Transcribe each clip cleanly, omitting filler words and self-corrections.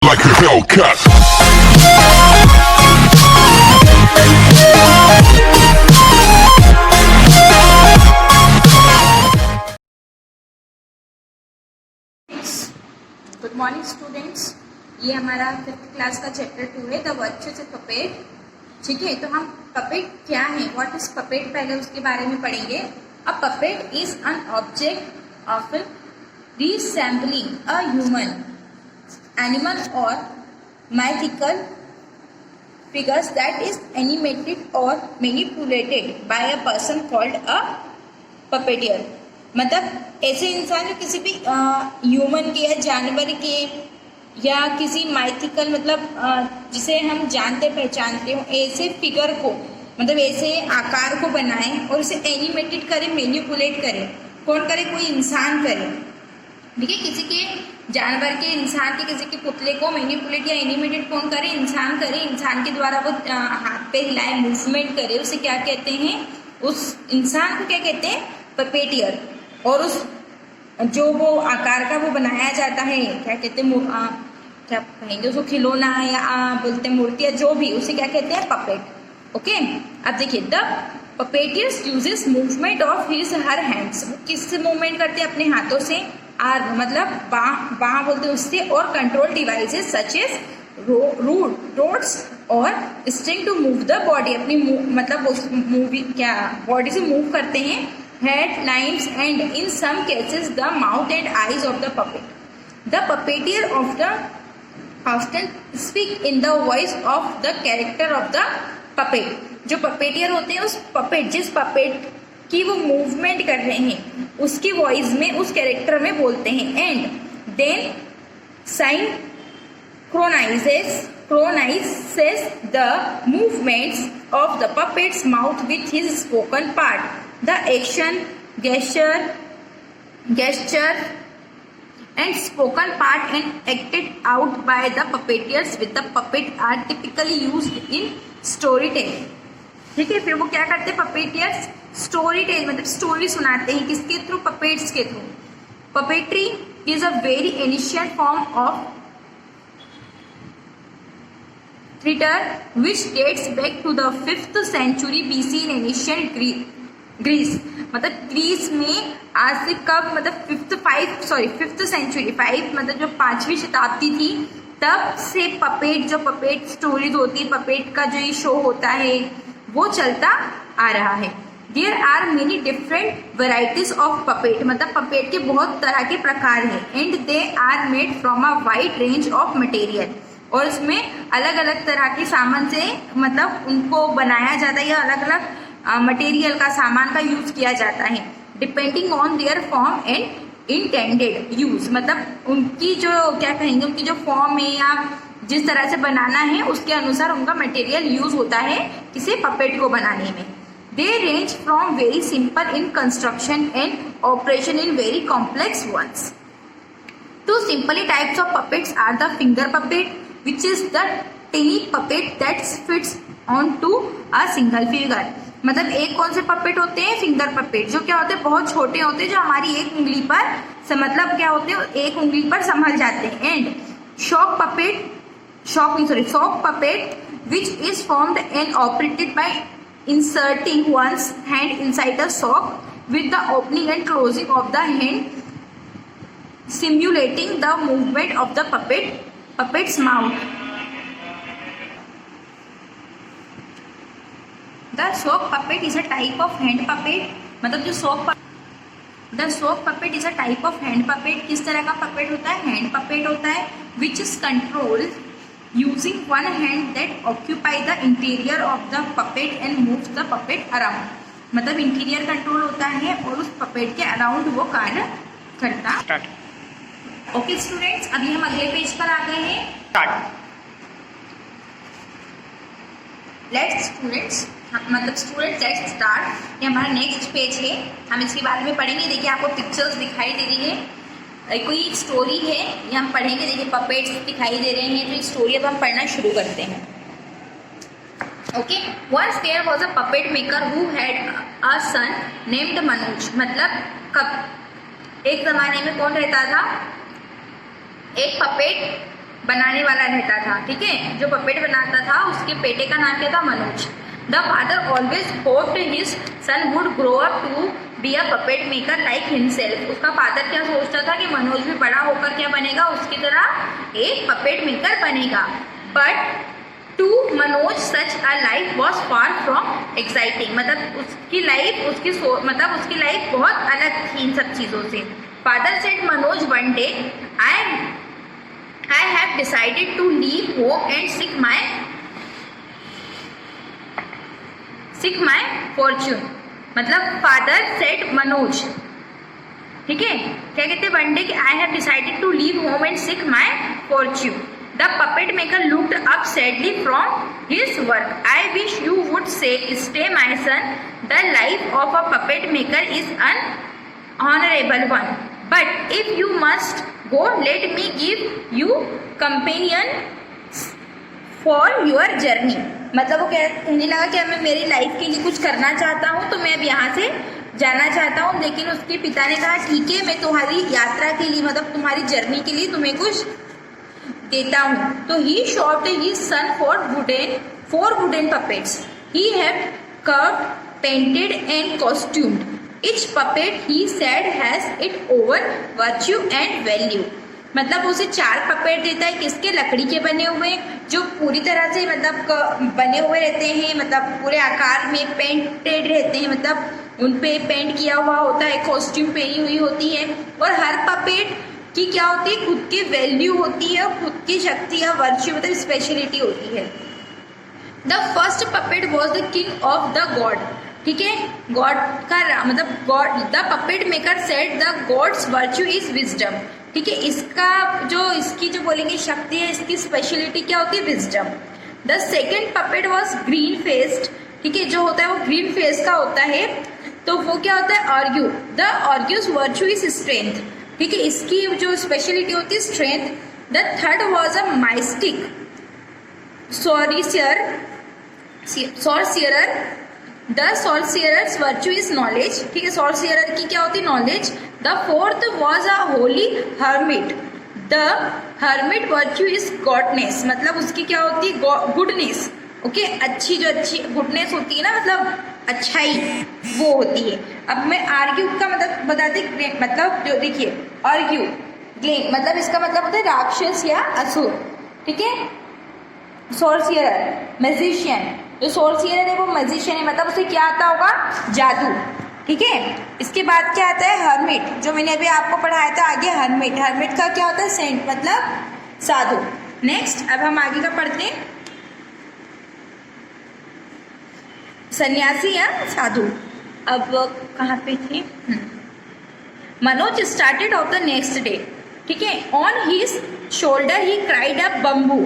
like a Hellcat. Good morning students, ये हमारा 5th class का चैप्टर 2 है, द वर्च्यूज ऑफ पपेट। ठीक है, तो हम पपेट क्या है, व्हाट इज पपेट, पहले उसके बारे में पढ़ेंगे। A puppet is an object of resembling a human, animal और mythical figures that is animated or manipulated by a person called a puppeteer। मतलब ऐसे इंसान जो किसी भी ह्यूमन के या जानवर के या किसी माइथिकल मतलब जिसे हम जानते पहचानते हो ऐसे फिगर को, मतलब ऐसे आकार को बनाए और उसे एनिमेटेड करे, मैनिपुलेट करे। कौन करे? कोई इंसान करे। देखिए, किसी के जानवर के, इंसान के, किसी के पुतले को मैनिपुलेट या एनिमेटेड कौन करे? इंसान करे। इंसान के द्वारा वो हाथ पे हिलाए, मूवमेंट करे, उसे क्या कहते हैं? उस इंसान को क्या कहते हैं? पपेटियर। और उस जो वो आकार का वो बनाया जाता है, क्या कहते हैं, क्या कहेंगे उसको, खिलौना या बोलते हैं मूर्ति या जो भी, उसे क्या कहते हैं? पपेट। ओके, अब देखिए, the puppeteers uses movement of his her hands. वो किससे मूवमेंट करते हैं? अपने हाथों से। आर्म मतलब बाह बोलते हैं उससे। और control devices such as rods और string to move the body. अपनी मतलब मूवी क्या बॉडी से मूव करते हैं। Head, lines and in some cases the mouth and eyes of the puppet. The puppeteer of the often speak in the voice of the character of the puppet. जो puppeteer होते हैं उस puppet, जिस puppet की वो movement कर रहे हैं उसकी वॉइस में, उस कैरेक्टर में बोलते हैं। And then synchronizes the movements of the puppet's mouth with his spoken part. The action, gesture and spoken part and acted out by the puppeteers with the puppet are typically used in storytelling। ठीक है, फिर वो क्या करते हैं? Puppeteers story tell मतलब story सुनाते हैं। किसके थ्रू? पपेट्स के through. Puppetry is a very ancient form of theatre which dates back to the 5th century BC in ancient Greece. मतलब ग्रीस में आज से कब, मतलब 5th century, 5 मतलब जो 5वीं शताब्दी थी, तब से पपेट, जो पपेट स्टोरीज होती है, पपेट का जो ये शो होता है वो चलता आ रहा है। There are many different varieties of puppet. मतलब पपेट के बहुत तरह के प्रकार हैं। And they are made from a wide range of material. और उसमें अलग अलग तरह के सामान से मतलब उनको बनाया जाता है, या अलग अलग मटेरियल का, सामान का यूज किया जाता है। Depending on their form and intended use. मतलब उनकी जो क्या कहेंगे, उनकी जो फॉर्म है या जिस तरह से बनाना है उसके अनुसार उनका मटेरियल यूज होता है किसी पपेट को बनाने में। They range from very simple in construction and operation in very complex ones. Two simply types of puppets are the finger puppet which is the tiny puppet that fits on to a single finger. मतलब एक कौन से puppet होते हैं? Finger puppet, जो क्या होते हैं? बहुत छोटे होते हैं, जो हमारी एक उंगली पर मतलब क्या होते हैं? एक उंगली पर संभल जाते हैं। And sock puppet which is formed and operated by inserting one's hand inside a sock with the opening and closing of the hand simulating the movement of the puppet's mouth. The sock puppet is a type of hand puppet। मतलब जो The sock puppet is a type of hand puppet। किस तरह का puppet होता है? hand puppet होता है, which is controlled using one hand that occupy the interior of the puppet and moves the puppet around। मतलब इंटीरियर कंट्रोल होता है और उस पपेट के अराउंड वो कार्य करता। ओके स्टूडेंट्स, अभी हम अगले पेज पर आ गए हैं। Let's students let's start. ये हमारा नेक्स्ट पेज है, हम इसके बारे में पढ़ेंगे। देखिए, आपको पिक्चर्स दिखाई दे रही है, कोई एक स्टोरी है, ये हम पढ़ेंगे। देखिए, पपेट्स दिखाई दे रहे हैं, तो इस स्टोरी अब हम पढ़ना शुरू करते हैं। Okay, once there was a puppet maker who had a son named Manoj. मतलब कब एक जमाने में कौन रहता था? एक पपेट बनाने वाला रहता था, ठीक है, जो पपेट बनाता था उसके बेटे का नाम क्या था, Manoj. The father always hoped his son would grow up to be a puppet maker like himself. उसका फादर क्या सोचता था कि मनोज भी बड़ा होकर क्या बनेगा, उसकी तरह एक पपेट मेकर बनेगा। But to Manoj such a life was far from exciting, मतलब उसकी लाइफ बहुत अलग थी इन सब चीज़ों से। Father said Manoj one day, I have decided to leave home and seek my fortune। मतलब फादर सेड मनोज, ठीक है, क्या कहते हैं, one day I have decided to leave home and seek my fortune। The puppet maker looked up sadly from his work। I wish you would stay my son। The life of a puppet maker is an honorable one, but if you must go, let me give you companion for your journey। मतलब वो कहने लगा कि मैं मेरी life के लिए कुछ करना चाहता हूँ, तो मैं अब यहाँ से जाना चाहता हूँ। लेकिन उसके पिता ने कहा ठीक है, मैं तुम्हारी यात्रा के लिए, मतलब तुम्हारी जर्नी के लिए तुम्हें कुछ देता हूँ। तो he shopped his son four wooden puppets he have curved, painted and costumed. Each puppet, he said, has its own virtue and value। मतलब उसे 4 पपेट देता है, किसके, लकड़ी के बने हुए, जो पूरी तरह से मतलब बने हुए रहते हैं, मतलब पूरे आकार में पेंटेड रहते हैं, मतलब उन पे पेंट किया हुआ होता है, कॉस्ट्यूम पहनी हुई होती है। और हर पपेट की क्या होती है, खुद की वैल्यू होती है, खुद की शक्ति या वर्च्यू मतलब स्पेशलिटी होती है। The first puppet was the king of the God, ठीक है, गॉड का मतलब God. The puppet maker said the gods virtue is wisdom, ठीक है, इसकी जो बोलेंगे शक्ति है, इसकी स्पेशलिटी क्या होती है, wisdom. The second puppet was green faced, ठीक है, जो होता है वो ग्रीन फेस का होता है, तो वो क्या होता है, argue. The argues virtue is strength, ठीक है, इसकी जो स्पेशलिटी होती है strength. The third was a mystic sorcerer. The sorcerer's virtue is knowledge, ठीक है, सॉर्सियरर की क्या होती है, knowledge. The fourth was a holy hermit. The hermit virtue is goodness, मतलब उसकी क्या होती है, गुडनेस, ओके, अच्छी गुडनेस होती है ना, मतलब अच्छाई वो होती है। अब मैं आर्ग्यू का मतलब बताती, मतलब जो देखिए आर्ग्यू मतलब इसका मतलब होता है राक्षस या असुर, ठीक है। सॉर्सियरर मैजिशियन, जो सॉर्सियरर है वो मैजिशियन है, मतलब उसे क्या आता होगा, जादू, ठीक है। इसके बाद क्या आता है, हर्मिट, जो मैंने अभी आपको पढ़ाया था आगे, हर्मिट का क्या होता है, सेंट मतलब साधु। नेक्स्ट अब हम आगे का पढ़ते हैं, सन्यासी या साधु। अब कहाँ पे थे, Manoj started off the next day, ठीक है। On his shoulder he cried a bamboo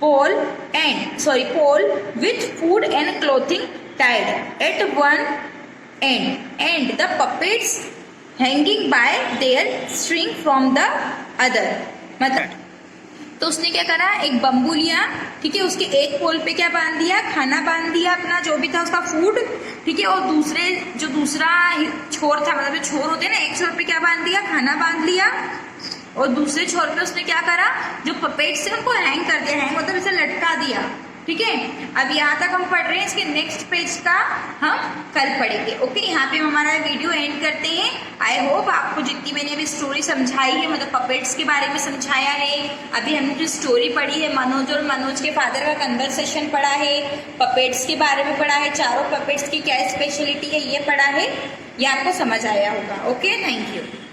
pole with food and clothing tied at one end and the puppets hanging by their string from the other। मतलब तो उसने क्या करा, एक bamboo लिया, ठीक है, उसके एक पोल पे क्या बांध दिया, खाना बांध दिया अपना, जो भी था उसका फूड, ठीक है, और दूसरा छोर था, मतलब जो छोर होते हैं ना, एक छोर पे क्या बांध दिया, खाना बांध लिया, और दूसरे छोर पे उसने क्या करा, जो पपेट से उनको हैंग कर दिया, हैंग मतलब इसे लटका दिया, ठीक है। अब यहाँ तक हम पढ़ रहे हैं, इसके नेक्स्ट पेज का हम कल पढ़ेंगे, ओके। यहाँ पे हम हमारा वीडियो एंड करते हैं। आई होप आपको जितनी मैंने अभी स्टोरी समझाई है, मतलब पपेट्स के बारे में समझाया है, अभी हमने जो स्टोरी पढ़ी है, मनोज और मनोज के फादर का कन्वर्सेशन पढ़ा है, पपेट्स के बारे में पढ़ा है, चारों पपेट्स की क्या स्पेशलिटी है ये पढ़ा है, ये आपको समझ आया होगा, ओके। Thank you.